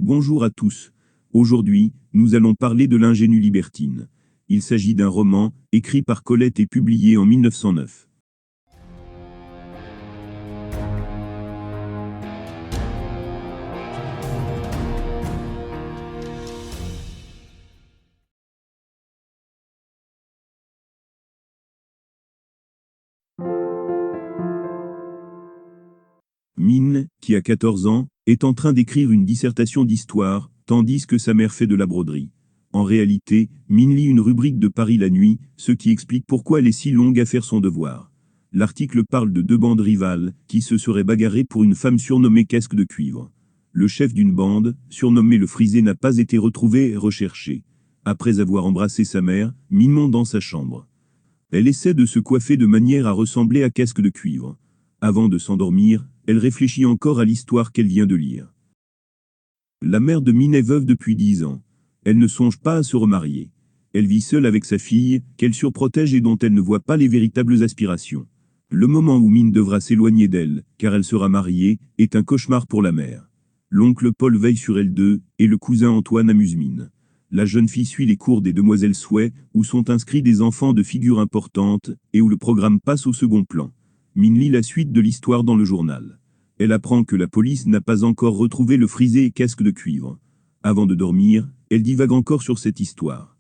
Bonjour à tous. Aujourd'hui, nous allons parler de l'ingénue libertine. Il s'agit d'un roman, écrit par Colette et publié en 1909. Mine, qui a 14 ans, est en train d'écrire une dissertation d'histoire, tandis que sa mère fait de la broderie. En réalité, Mine lit une rubrique de Paris la nuit, ce qui explique pourquoi elle est si longue à faire son devoir. L'article parle de deux bandes rivales, qui se seraient bagarrées pour une femme surnommée Casque de Cuivre. Le chef d'une bande, surnommé le Frisé, n'a pas été retrouvé et recherché. Après avoir embrassé sa mère, Mine monte dans sa chambre. Elle essaie de se coiffer de manière à ressembler à Casque de Cuivre. Avant de s'endormir, elle réfléchit encore à l'histoire qu'elle vient de lire. La mère de Mine est veuve depuis 10 ans. Elle ne songe pas à se remarier. Elle vit seule avec sa fille, qu'elle surprotège et dont elle ne voit pas les véritables aspirations. Le moment où Mine devra s'éloigner d'elle, car elle sera mariée, est un cauchemar pour la mère. L'oncle Paul veille sur elle deux, et le cousin Antoine amuse Mine. La jeune fille suit les cours des demoiselles Souhait, où sont inscrits des enfants de figure importante, et où le programme passe au second plan. Mine lit la suite de l'histoire dans le journal. Elle apprend que la police n'a pas encore retrouvé le Frisé et Casque de Cuivre. Avant de dormir, elle divague encore sur cette histoire.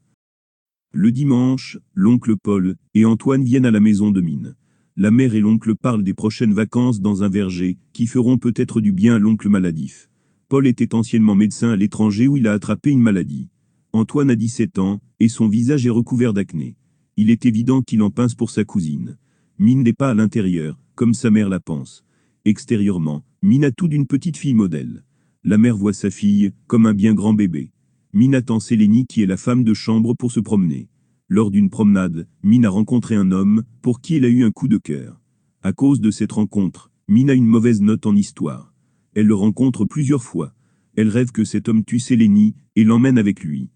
Le dimanche, l'oncle Paul et Antoine viennent à la maison de Mine. La mère et l'oncle parlent des prochaines vacances dans un verger, qui feront peut-être du bien à l'oncle maladif. Paul était anciennement médecin à l'étranger où il a attrapé une maladie. Antoine a 17 ans, et son visage est recouvert d'acné. Il est évident qu'il en pince pour sa cousine. Mine n'est pas à l'intérieur, comme sa mère la pense. Extérieurement, Mine a tout d'une petite fille modèle. La mère voit sa fille, comme un bien grand bébé. Mine attend Sélénie qui est la femme de chambre pour se promener. Lors d'une promenade, Mine a rencontré un homme, pour qui elle a eu un coup de cœur. À cause de cette rencontre, Mine a une mauvaise note en histoire. Elle le rencontre plusieurs fois. Elle rêve que cet homme tue Sélénie, et l'emmène avec lui.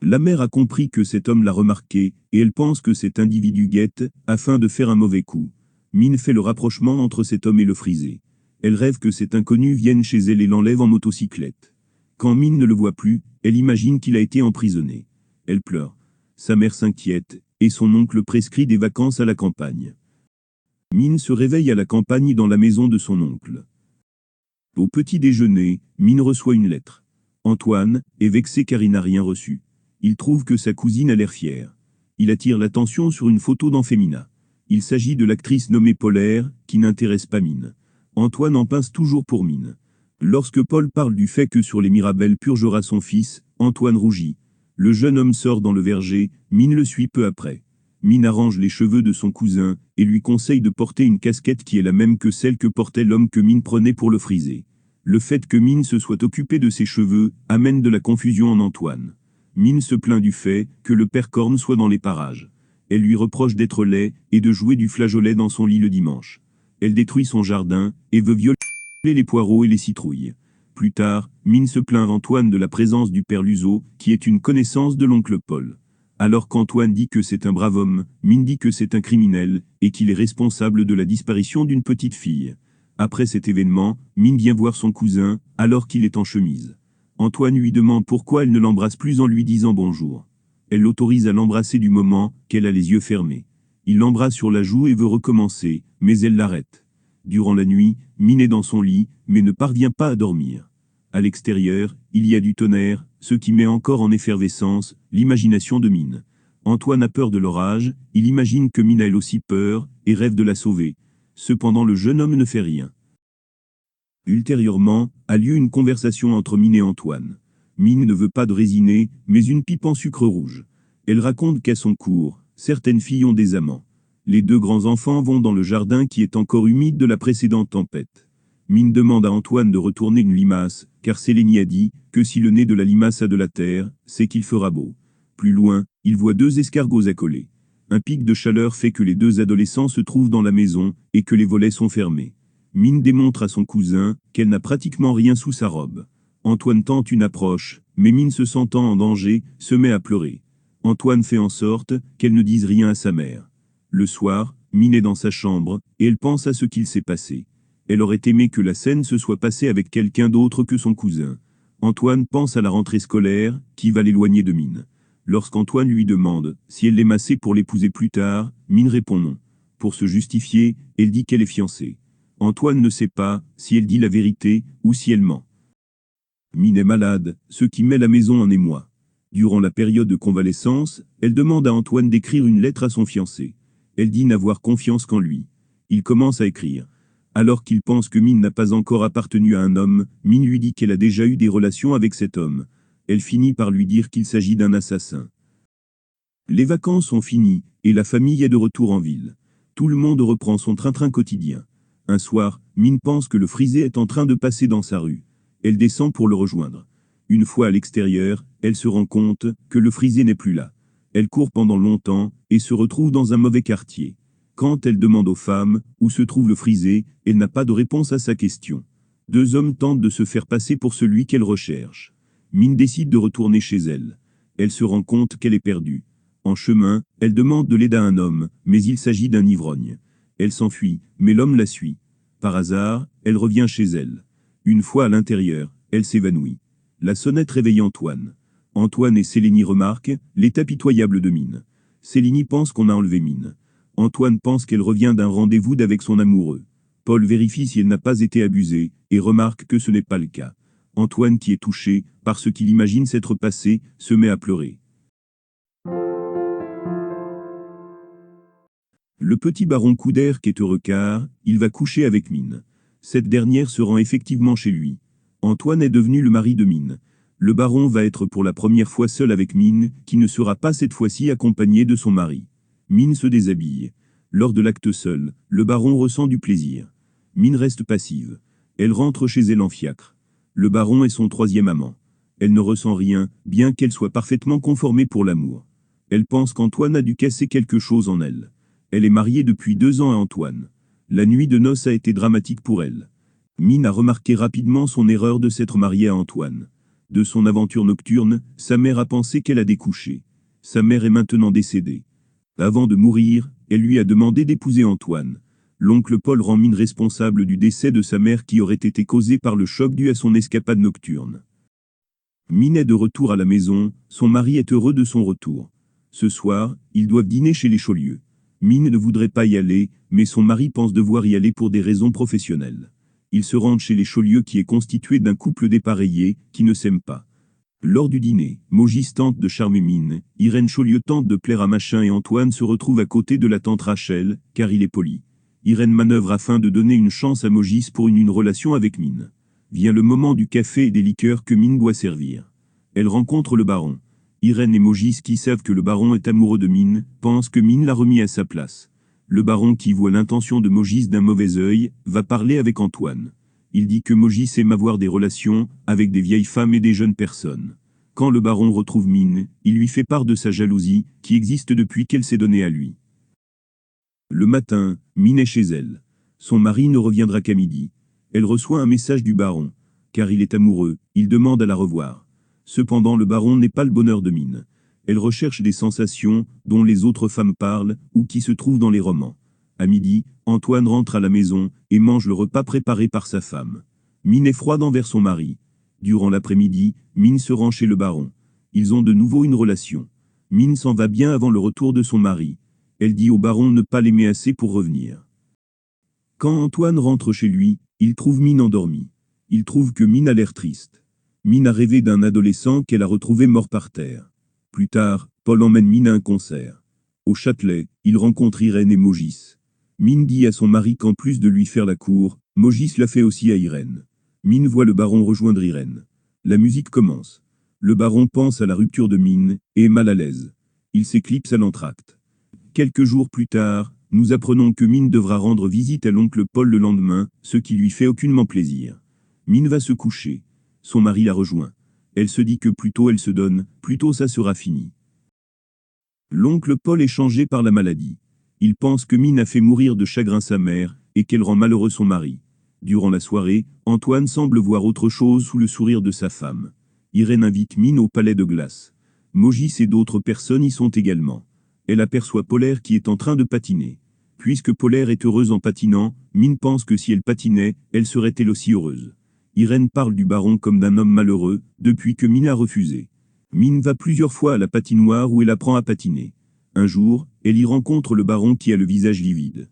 La mère a compris que cet homme l'a remarqué, et elle pense que cet individu guette, afin de faire un mauvais coup. Mine fait le rapprochement entre cet homme et le Frisé. Elle rêve que cet inconnu vienne chez elle et l'enlève en motocyclette. Quand Mine ne le voit plus, elle imagine qu'il a été emprisonné. Elle pleure. Sa mère s'inquiète, et son oncle prescrit des vacances à la campagne. Mine se réveille à la campagne dans la maison de son oncle. Au petit déjeuner, Mine reçoit une lettre. Antoine est vexé car il n'a rien reçu. Il trouve que sa cousine a l'air fière. Il attire l'attention sur une photo d'Anfémina. Il s'agit de l'actrice nommée Polaire, qui n'intéresse pas Mine. Antoine en pince toujours pour Mine. Lorsque Paul parle du fait que sur les Mirabelles purgera son fils, Antoine rougit. Le jeune homme sort dans le verger, Mine le suit peu après. Mine arrange les cheveux de son cousin, et lui conseille de porter une casquette qui est la même que celle que portait l'homme que Mine prenait pour le Frisé. Le fait que Mine se soit occupé de ses cheveux, amène de la confusion en Antoine. Mine se plaint du fait que le père Corne soit dans les parages. Elle lui reproche d'être laid, et de jouer du flageolet dans son lit le dimanche. Elle détruit son jardin, et veut violer les poireaux et les citrouilles. Plus tard, Mine se plaint à Antoine de la présence du père Luzo, qui est une connaissance de l'oncle Paul. Alors qu'Antoine dit que c'est un brave homme, Mine dit que c'est un criminel, et qu'il est responsable de la disparition d'une petite fille. Après cet événement, Mine vient voir son cousin, alors qu'il est en chemise. Antoine lui demande pourquoi elle ne l'embrasse plus en lui disant bonjour. Elle l'autorise à l'embrasser du moment qu'elle a les yeux fermés. Il l'embrasse sur la joue et veut recommencer, mais elle l'arrête. Durant la nuit, Mine est dans son lit, mais ne parvient pas à dormir. À l'extérieur, il y a du tonnerre, ce qui met encore en effervescence l'imagination de Mine. Antoine a peur de l'orage, il imagine que Mine a elle aussi peur, et rêve de la sauver. Cependant le jeune homme ne fait rien. Ultérieurement, a lieu une conversation entre Mine et Antoine. Mine ne veut pas de résinée, mais une pipe en sucre rouge. Elle raconte qu'à son cours, certaines filles ont des amants. Les deux grands enfants vont dans le jardin qui est encore humide de la précédente tempête. Mine demande à Antoine de retourner une limace, car Sélénie a dit que si le nez de la limace a de la terre, c'est qu'il fera beau. Plus loin, il voit deux escargots accolés. Un pic de chaleur fait que les deux adolescents se trouvent dans la maison, et que les volets sont fermés. Mine démontre à son cousin qu'elle n'a pratiquement rien sous sa robe. Antoine tente une approche, mais Mine se sentant en danger, se met à pleurer. Antoine fait en sorte qu'elle ne dise rien à sa mère. Le soir, Mine est dans sa chambre, et elle pense à ce qu'il s'est passé. Elle aurait aimé que la scène se soit passée avec quelqu'un d'autre que son cousin. Antoine pense à la rentrée scolaire, qui va l'éloigner de Mine. Lorsqu'Antoine lui demande si elle l'est massée pour l'épouser plus tard, Mine répond non. Pour se justifier, elle dit qu'elle est fiancée. Antoine ne sait pas si elle dit la vérité ou si elle ment. Mine est malade, ce qui met la maison en émoi. Durant la période de convalescence, elle demande à Antoine d'écrire une lettre à son fiancé. Elle dit n'avoir confiance qu'en lui. Il commence à écrire. Alors qu'il pense que Mine n'a pas encore appartenu à un homme, Mine lui dit qu'elle a déjà eu des relations avec cet homme. Elle finit par lui dire qu'il s'agit d'un assassin. Les vacances sont finies, et la famille est de retour en ville. Tout le monde reprend son train-train quotidien. Un soir, Mine pense que le frisé est en train de passer dans sa rue. Elle descend pour le rejoindre. Une fois à l'extérieur, elle se rend compte que le frisé n'est plus là. Elle court pendant longtemps, et se retrouve dans un mauvais quartier. Quand elle demande aux femmes où se trouve le frisé, elle n'a pas de réponse à sa question. Deux hommes tentent de se faire passer pour celui qu'elle recherche. Mine décide de retourner chez elle. Elle se rend compte qu'elle est perdue. En chemin, elle demande de l'aide à un homme, mais il s'agit d'un ivrogne. Elle s'enfuit, mais l'homme la suit. Par hasard, elle revient chez elle. Une fois à l'intérieur, elle s'évanouit. La sonnette réveille Antoine. Antoine et Célénie remarquent l'état pitoyable de Mine. Célénie pense qu'on a enlevé Mine. Antoine pense qu'elle revient d'un rendez-vous d'avec son amoureux. Paul vérifie si elle n'a pas été abusée, et remarque que ce n'est pas le cas. Antoine, qui est touché par ce qu'il imagine s'être passé, se met à pleurer. Le petit baron Couder est heureux car il va coucher avec Mine. Cette dernière se rend effectivement chez lui. Antoine est devenu le mari de Mine. Le baron va être pour la première fois seul avec Mine, qui ne sera pas cette fois-ci accompagné de son mari. Mine se déshabille. Lors de l'acte seul, le baron ressent du plaisir. Mine reste passive. Elle rentre chez elle en fiacre. Le baron est son troisième amant. Elle ne ressent rien, bien qu'elle soit parfaitement conformée pour l'amour. Elle pense qu'Antoine a dû casser quelque chose en elle. Elle est mariée depuis 2 ans à Antoine. La nuit de noces a été dramatique pour elle. Mine a remarqué rapidement son erreur de s'être mariée à Antoine. De son aventure nocturne, sa mère a pensé qu'elle a découché. Sa mère est maintenant décédée. Avant de mourir, elle lui a demandé d'épouser Antoine. L'oncle Paul rend Mine responsable du décès de sa mère qui aurait été causé par le choc dû à son escapade nocturne. Mine est de retour à la maison, son mari est heureux de son retour. Ce soir, ils doivent dîner chez les Chaulieu. Mine ne voudrait pas y aller, mais son mari pense devoir y aller pour des raisons professionnelles. Ils se rendent chez les Chaulieu qui est constitué d'un couple dépareillé, qui ne s'aime pas. Lors du dîner, Maugis tente de charmer Mine, Irène Chaulieu tente de plaire à Machin et Antoine se retrouve à côté de la tante Rachel, car il est poli. Irène manœuvre afin de donner une chance à Maugis pour une relation avec Mine. Vient le moment du café et des liqueurs que Mine doit servir. Elle rencontre le baron. Irène et Maugis, qui savent que le baron est amoureux de Mine, pensent que Mine l'a remis à sa place. Le baron, qui voit l'intention de Maugis d'un mauvais œil, va parler avec Antoine. Il dit que Maugis aime avoir des relations avec des vieilles femmes et des jeunes personnes. Quand le baron retrouve Mine, il lui fait part de sa jalousie, qui existe depuis qu'elle s'est donnée à lui. Le matin, Mine est chez elle. Son mari ne reviendra qu'à midi. Elle reçoit un message du baron. Car il est amoureux, il demande à la revoir. Cependant, le baron n'est pas le bonheur de Mine. Elle recherche des sensations dont les autres femmes parlent ou qui se trouvent dans les romans. À midi, Antoine rentre à la maison et mange le repas préparé par sa femme. Mine est froide envers son mari. Durant l'après-midi, Mine se rend chez le baron. Ils ont de nouveau une relation. Mine s'en va bien avant le retour de son mari. Elle dit au baron ne pas l'aimer assez pour revenir. Quand Antoine rentre chez lui, il trouve Mine endormie. Il trouve que Mine a l'air triste. Mine a rêvé d'un adolescent qu'elle a retrouvé mort par terre. Plus tard, Paul emmène Mine à un concert. Au Châtelet, il rencontre Irène et Maugis. Mine dit à son mari qu'en plus de lui faire la cour, Maugis l'a fait aussi à Irène. Mine voit le baron rejoindre Irène. La musique commence. Le baron pense à la rupture de Mine et est mal à l'aise. Il s'éclipse à l'entracte. Quelques jours plus tard, nous apprenons que Mine devra rendre visite à l'oncle Paul le lendemain, ce qui lui fait aucunement plaisir. Mine va se coucher. Son mari la rejoint. Elle se dit que plus tôt elle se donne, plus tôt ça sera fini. L'oncle Paul est changé par la maladie. Il pense que Mine a fait mourir de chagrin sa mère, et qu'elle rend malheureux son mari. Durant la soirée, Antoine semble voir autre chose sous le sourire de sa femme. Irène invite Mine au palais de glace. Maugis et d'autres personnes y sont également. Elle aperçoit Polaire qui est en train de patiner. Puisque Polaire est heureuse en patinant, Mine pense que si elle patinait, elle serait elle aussi heureuse. Irène parle du baron comme d'un homme malheureux, depuis que Mine a refusé. Mine va plusieurs fois à la patinoire où elle apprend à patiner. Un jour, elle y rencontre le baron qui a le visage livide.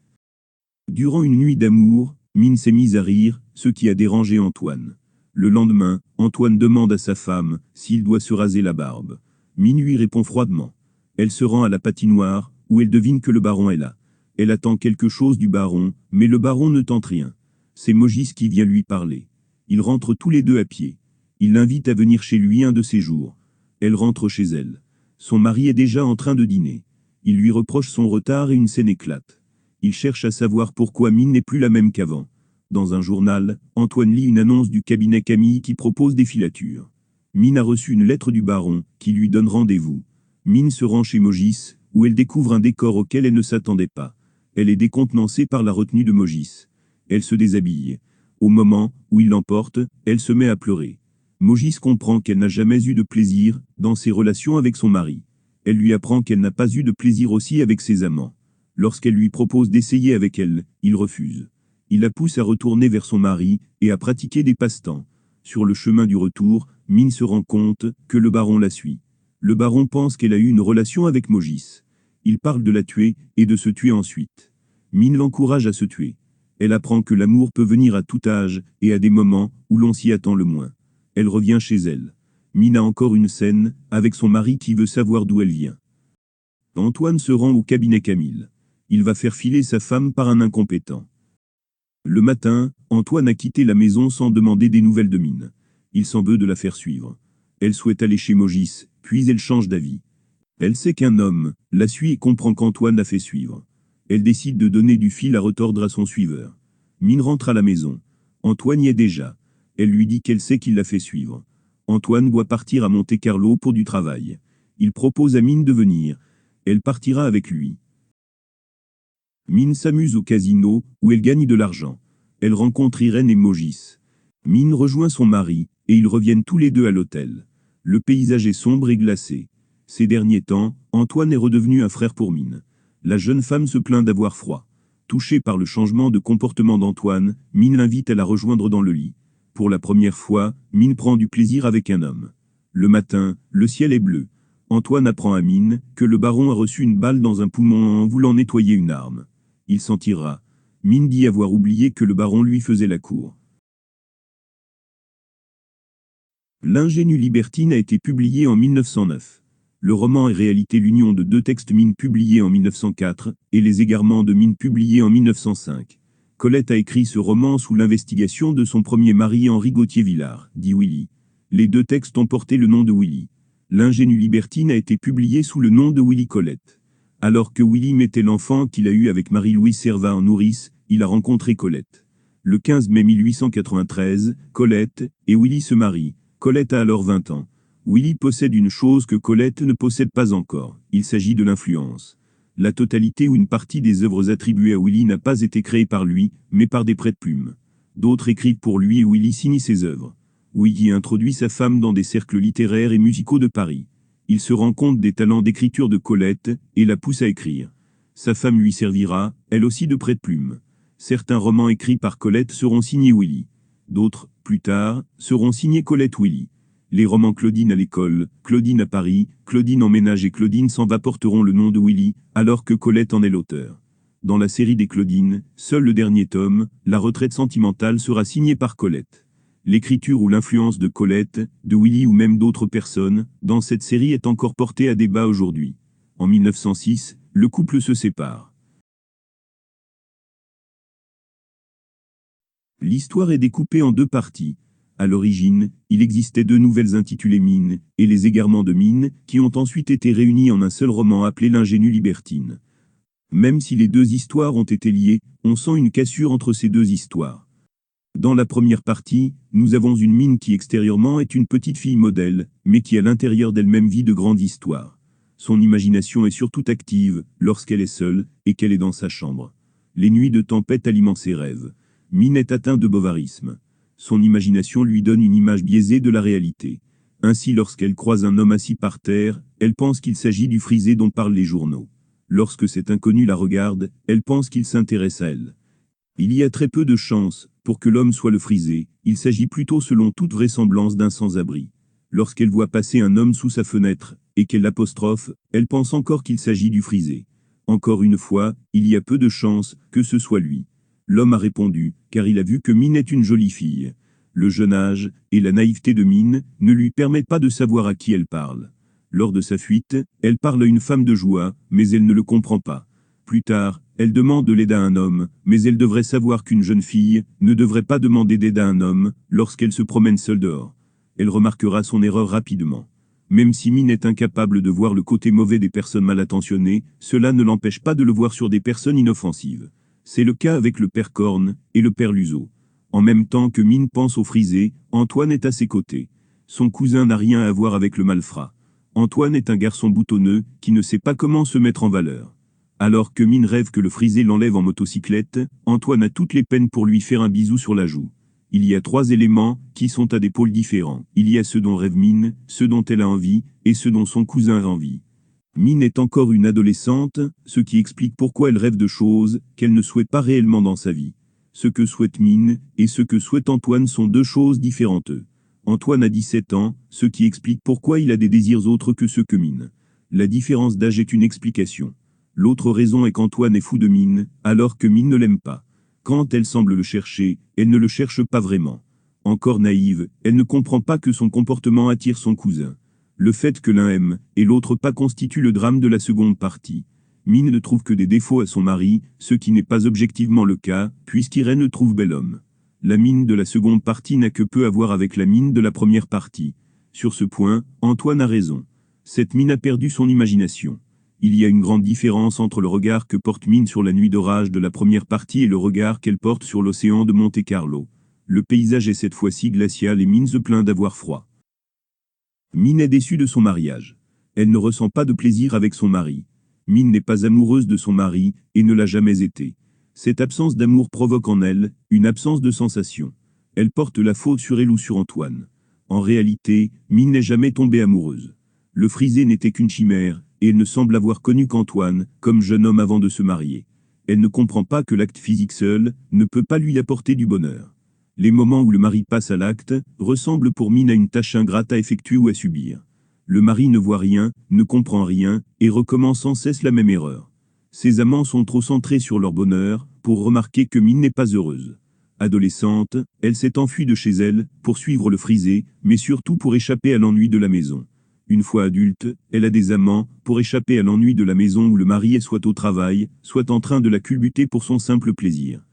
Durant une nuit d'amour, Mine s'est mise à rire, ce qui a dérangé Antoine. Le lendemain, Antoine demande à sa femme s'il doit se raser la barbe. Mine lui répond froidement. Elle se rend à la patinoire, où elle devine que le baron est là. Elle attend quelque chose du baron, mais le baron ne tente rien. C'est Mogis qui vient lui parler. Ils rentrent tous les deux à pied. Il l'invite à venir chez lui un de ces jours. Elle rentre chez elle. Son mari est déjà en train de dîner. Il lui reproche son retard et une scène éclate. Il cherche à savoir pourquoi Mine n'est plus la même qu'avant. Dans un journal, Antoine lit une annonce du cabinet Camille qui propose des filatures. Mine a reçu une lettre du baron, qui lui donne rendez-vous. Mine se rend chez Mogis, où elle découvre un décor auquel elle ne s'attendait pas. Elle est décontenancée par la retenue de Mogis. Elle se déshabille. Au moment où il l'emporte, elle se met à pleurer. Mogis comprend qu'elle n'a jamais eu de plaisir dans ses relations avec son mari. Elle lui apprend qu'elle n'a pas eu de plaisir aussi avec ses amants. Lorsqu'elle lui propose d'essayer avec elle, il refuse. Il la pousse à retourner vers son mari et à pratiquer des passe-temps. Sur le chemin du retour, Mine se rend compte que le baron la suit. Le baron pense qu'elle a eu une relation avec Mogis. Il parle de la tuer et de se tuer ensuite. Mine l'encourage à se tuer. Elle apprend que l'amour peut venir à tout âge et à des moments où l'on s'y attend le moins. Elle revient chez elle. Mine a encore une scène avec son mari qui veut savoir d'où elle vient. Antoine se rend au cabinet Camille. Il va faire filer sa femme par un incompétent. Le matin, Antoine a quitté la maison sans demander des nouvelles de Mine. Il s'en veut de la faire suivre. Elle souhaite aller chez Mogis, puis elle change d'avis. Elle sait qu'un homme la suit et comprend qu'Antoine l'a fait suivre. Elle décide de donner du fil à retordre à son suiveur. Mine rentre à la maison. Antoine y est déjà. Elle lui dit qu'elle sait qu'il l'a fait suivre. Antoine doit partir à Monte-Carlo pour du travail. Il propose à Mine de venir. Elle partira avec lui. Mine s'amuse au casino, où elle gagne de l'argent. Elle rencontre Irène et Mogis. Mine rejoint son mari, et ils reviennent tous les deux à l'hôtel. Le paysage est sombre et glacé. Ces derniers temps, Antoine est redevenu un frère pour Mine. La jeune femme se plaint d'avoir froid. Touchée par le changement de comportement d'Antoine, Mine l'invite à la rejoindre dans le lit. Pour la première fois, Mine prend du plaisir avec un homme. Le matin, le ciel est bleu. Antoine apprend à Mine que le baron a reçu une balle dans un poumon en voulant nettoyer une arme. Il s'en tirera. Mine dit avoir oublié que le baron lui faisait la cour. L'Ingénue libertine a été publié en 1909. Le roman est réalité l'union de deux textes Mine publiés en 1904 et Les égarements de Mine publiés en 1905. Colette a écrit ce roman sous l'investigation de son premier mari Henri Gauthier-Villard, dit Willy. Les deux textes ont porté le nom de Willy. L'Ingénue libertine a été publié sous le nom de Willy Colette. Alors que Willy mettait l'enfant qu'il a eu avec Marie-Louise Servin en nourrice, il a rencontré Colette. Le 15 mai 1893, Colette et Willy se marient. Colette a alors 20 ans. Willy possède une chose que Colette ne possède pas encore. Il s'agit de l'influence. La totalité ou une partie des œuvres attribuées à Willy n'a pas été créée par lui, mais par des prête-plumes. D'autres écrivent pour lui et Willy signe ses œuvres. Willy introduit sa femme dans des cercles littéraires et musicaux de Paris. Il se rend compte des talents d'écriture de Colette et la pousse à écrire. Sa femme lui servira, elle aussi de prête-plume. Certains romans écrits par Colette seront signés Willy. D'autres, plus tard, seront signés Colette-Willy. Les romans Claudine à l'école, Claudine à Paris, Claudine en ménage et Claudine s'en va porteront le nom de Willy, alors que Colette en est l'auteur. Dans la série des Claudines, seul le dernier tome, La retraite sentimentale, sera signé par Colette. L'écriture ou l'influence de Colette, de Willy ou même d'autres personnes, dans cette série est encore portée à débat aujourd'hui. En 1906, le couple se sépare. L'histoire est découpée en deux parties. À l'origine, il existait deux nouvelles intitulées Mine et Les égarements de Mine, qui ont ensuite été réunies en un seul roman appelé L'Ingénue libertine. Même si les deux histoires ont été liées, on sent une cassure entre ces deux histoires. Dans la première partie, nous avons une Mine qui extérieurement est une petite fille modèle, mais qui à l'intérieur d'elle-même vit de grandes histoires. Son imagination est surtout active lorsqu'elle est seule et qu'elle est dans sa chambre. Les nuits de tempête alimentent ses rêves. Mine est atteinte de bovarisme. Son imagination lui donne une image biaisée de la réalité. Ainsi, lorsqu'elle croise un homme assis par terre, elle pense qu'il s'agit du frisé dont parlent les journaux. Lorsque cet inconnu la regarde, elle pense qu'il s'intéresse à elle. Il y a très peu de chances Pour que l'homme soit le frisé, il s'agit plutôt selon toute vraisemblance d'un sans-abri. Lorsqu'elle voit passer un homme sous sa fenêtre, et qu'elle l'apostrophe, elle pense encore qu'il s'agit du frisé. Encore une fois, il y a peu de chances que ce soit lui. L'homme a répondu, car il a vu que Mine est une jolie fille. Le jeune âge et la naïveté de Mine ne lui permettent pas de savoir à qui elle parle. Lors de sa fuite, elle parle à une femme de joie, mais elle ne le comprend pas. Plus tard, elle demande de l'aide à un homme, mais elle devrait savoir qu'une jeune fille ne devrait pas demander d'aide à un homme lorsqu'elle se promène seule dehors. Elle remarquera son erreur rapidement. Même si Mine est incapable de voir le côté mauvais des personnes mal attentionnées, cela ne l'empêche pas de le voir sur des personnes inoffensives. C'est le cas avec le père Corne et le père Luzo. En même temps que Mine pense au frisé, Antoine est à ses côtés. Son cousin n'a rien à voir avec le malfrat. Antoine est un garçon boutonneux qui ne sait pas comment se mettre en valeur. Alors que Mine rêve que le frisé l'enlève en motocyclette, Antoine a toutes les peines pour lui faire un bisou sur la joue. Il y a 3 éléments qui sont à des pôles différents. Il y a ceux dont rêve Mine, ceux dont elle a envie, et ceux dont son cousin a envie. Mine est encore une adolescente, ce qui explique pourquoi elle rêve de choses qu'elle ne souhaite pas réellement dans sa vie. Ce que souhaite Mine et ce que souhaite Antoine sont 2 choses différentes. Antoine a 17 ans, ce qui explique pourquoi il a des désirs autres que ceux que Mine. La différence d'âge est une explication. L'autre raison est qu'Antoine est fou de Mine, alors que Mine ne l'aime pas. Quand elle semble le chercher, elle ne le cherche pas vraiment. Encore naïve, elle ne comprend pas que son comportement attire son cousin. Le fait que l'un aime et l'autre pas constitue le drame de la seconde partie. Mine ne trouve que des défauts à son mari, ce qui n'est pas objectivement le cas, puisqu'Irène trouve bel homme. La Mine de la seconde partie n'a que peu à voir avec la Mine de la première partie. Sur ce point, Antoine a raison. Cette Mine a perdu son imagination. Il y a une grande différence entre le regard que porte Mine sur la nuit d'orage de la première partie et le regard qu'elle porte sur l'océan de Monte-Carlo. Le paysage est cette fois-ci glacial et Mine se plaint d'avoir froid. Mine est déçue de son mariage. Elle ne ressent pas de plaisir avec son mari. Mine n'est pas amoureuse de son mari, et ne l'a jamais été. Cette absence d'amour provoque en elle une absence de sensation. Elle porte la faute sur elle ou sur Antoine. En réalité, Mine n'est jamais tombée amoureuse. Le frisé n'était qu'une chimère, et elle ne semble avoir connu qu'Antoine, comme jeune homme avant de se marier. Elle ne comprend pas que l'acte physique seul ne peut pas lui apporter du bonheur. Les moments où le mari passe à l'acte ressemblent pour Mine à une tâche ingrate à effectuer ou à subir. Le mari ne voit rien, ne comprend rien, et recommence sans cesse la même erreur. Ses amants sont trop centrés sur leur bonheur pour remarquer que Mine n'est pas heureuse. Adolescente, elle s'est enfuie de chez elle pour suivre le frisé, mais surtout pour échapper à l'ennui de la maison. Une fois adulte, elle a des amants pour échapper à l'ennui de la maison où le mari est soit au travail, soit en train de la culbuter pour son simple plaisir.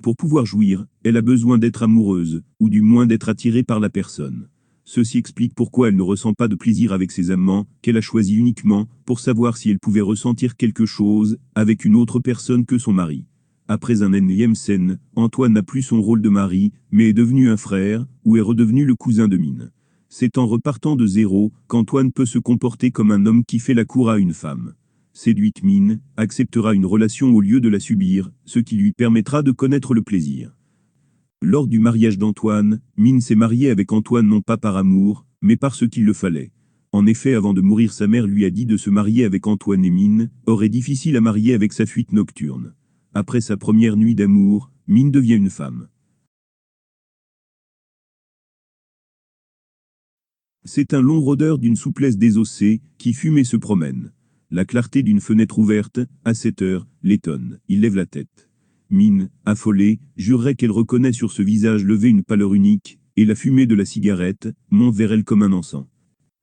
Pour pouvoir jouir, elle a besoin d'être amoureuse, ou du moins d'être attirée par la personne. Ceci explique pourquoi elle ne ressent pas de plaisir avec ses amants, qu'elle a choisi uniquement pour savoir si elle pouvait ressentir quelque chose avec une autre personne que son mari. Après un énième scène, Antoine n'a plus son rôle de mari, mais est devenu un frère, ou est redevenu le cousin de Mine. C'est en repartant de zéro qu'Antoine peut se comporter comme un homme qui fait la cour à une femme. Séduite, Mine acceptera une relation au lieu de la subir, ce qui lui permettra de connaître le plaisir. Lors du mariage d'Antoine, Mine s'est mariée avec Antoine non pas par amour, mais parce qu'il le fallait. En effet, avant de mourir, sa mère lui a dit de se marier avec Antoine et Mine aurait difficile à marier avec sa fuite nocturne. Après sa première nuit d'amour, Mine devient une femme. C'est un long rôdeur d'une souplesse désossée qui fume et se promène. La clarté d'une fenêtre ouverte, à 7 heures, l'étonne. Il lève la tête. Mine, affolée, jurerait qu'elle reconnaît sur ce visage levé une pâleur unique, et la fumée de la cigarette monte vers elle comme un encens.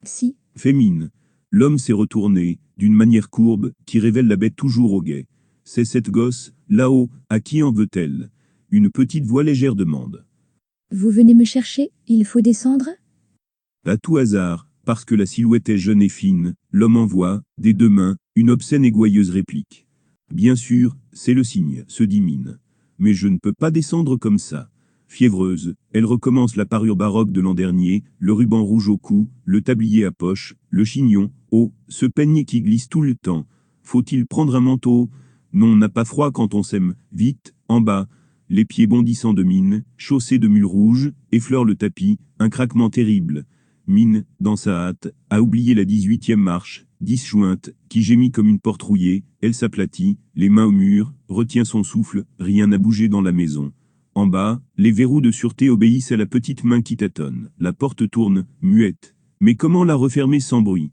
Si. Fait Mine. L'homme s'est retourné, d'une manière courbe, qui révèle la bête toujours au guet. C'est cette gosse, là-haut, à qui en veut-elle? Une petite voix légère demande. Vous venez me chercher, il faut descendre? À tout hasard, parce que la silhouette est jeune et fine, l'homme envoie, des 2 mains, une obscène et gouailleuse réplique. Bien sûr, c'est le signe, se dit Mine. Mais je ne peux pas descendre comme ça. Fiévreuse, elle recommence la parure baroque de l'an dernier, le ruban rouge au cou, le tablier à poche, le chignon, oh, ce peigne qui glisse tout le temps. Faut-il prendre un manteau? Non, on n'a pas froid quand on s'aime. Vite, en bas. Les pieds bondissants de Mine, chaussés de mules rouges, effleurent le tapis, un craquement terrible. Mine, dans sa hâte, a oublié la 18e marche, disjointe, qui gémit comme une porte rouillée, elle s'aplatit, les mains au mur, retient son souffle, rien n'a bougé dans la maison. En bas, les verrous de sûreté obéissent à la petite main qui tâtonne. La porte tourne, muette. Mais comment la refermer sans bruit?